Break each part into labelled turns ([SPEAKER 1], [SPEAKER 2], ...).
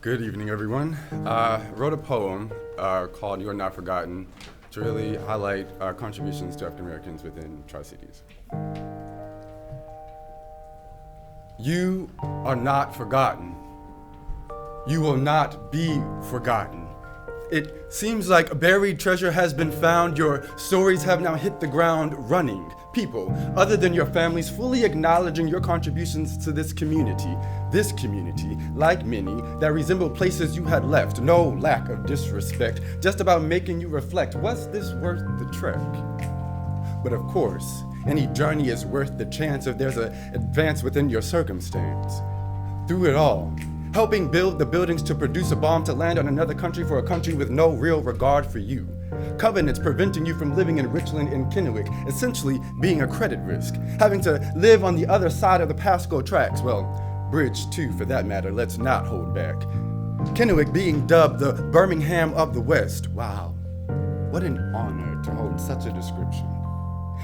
[SPEAKER 1] Good evening, everyone. I wrote a poem called You Are Not Forgotten to really highlight contributions to African Americans within Tri-Cities. You are not forgotten. You will not be forgotten. It seems like a buried treasure has been found. Your stories have now hit the ground running. People, other than your families, fully acknowledging your contributions to this community, like many, that resemble places you had left. No lack of disrespect, just about making you reflect, was this worth the trek? But of course, any journey is worth the chance if there's an advance within your circumstance. Through it all, helping build the buildings to produce a bomb to land on another country for a country with no real regard for you. Covenants preventing you from living in Richland and Kennewick, essentially being a credit risk. Having to live on the other side of the Pasco tracks, well, Bridge 2 for that matter, let's not hold back. Kennewick being dubbed the Birmingham of the West. Wow, what an honor to hold such a description.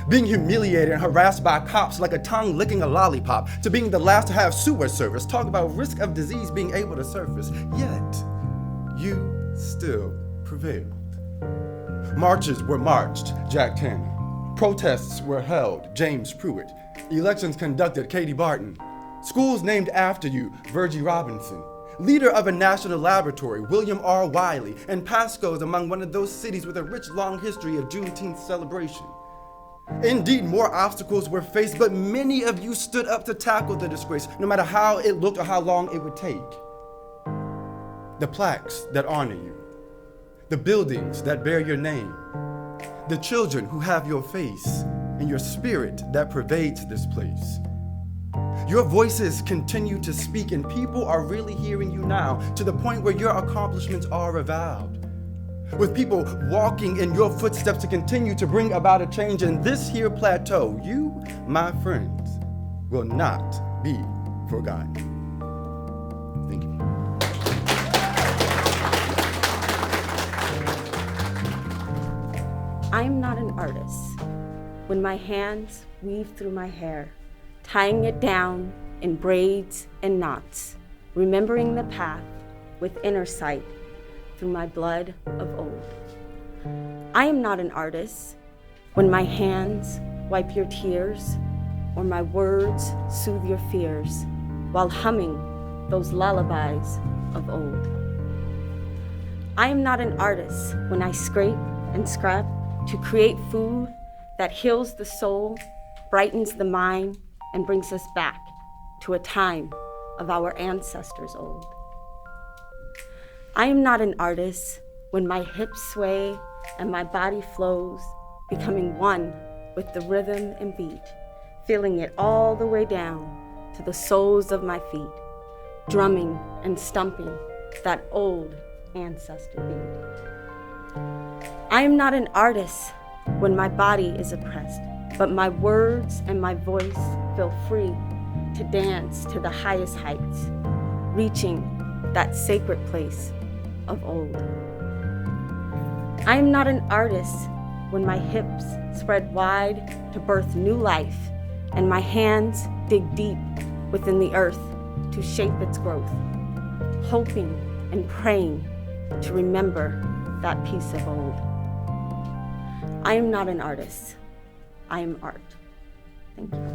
[SPEAKER 1] Being humiliated and harassed by cops like a tongue licking a lollipop, to being the last to have sewer service, talk about risk of disease being able to surface, yet you still prevailed. Marches were marched, Jack Tanner. Protests were held, James Pruitt. Elections conducted, Katie Barton. Schools named after you, Virgie Robinson. Leader of a national laboratory, William R. Wiley. And Pasco's among one of those cities with a rich, long history of Juneteenth celebration. Indeed, more obstacles were faced, but many of you stood up to tackle the disgrace, no matter how it looked or how long it would take. The plaques that honor you, the buildings that bear your name, the children who have your face, and your spirit that pervades this place. Your voices continue to speak, and people are really hearing you now, to the point where your accomplishments are avowed. With people walking in your footsteps to continue to bring about a change in this here plateau, you, my friends, will not be forgotten. Thank you.
[SPEAKER 2] I am not an artist when my hands weave through my hair, tying it down in braids and knots, remembering the path with inner sight through my blood of old. I am not an artist when my hands wipe your tears or my words soothe your fears while humming those lullabies of old. I am not an artist when I scrape and scrap to create food that heals the soul, brightens the mind, and brings us back to a time of our ancestors old. I am not an artist when my hips sway and my body flows, becoming one with the rhythm and beat, feeling it all the way down to the soles of my feet, drumming and stumping that old ancestor beat. I am not an artist when my body is oppressed, but my words and my voice feel free to dance to the highest heights, reaching that sacred place of old. I am not an artist when my hips spread wide to birth new life and my hands dig deep within the earth to shape its growth, hoping and praying to remember that piece of old. I am not an artist. I am art. Thank you.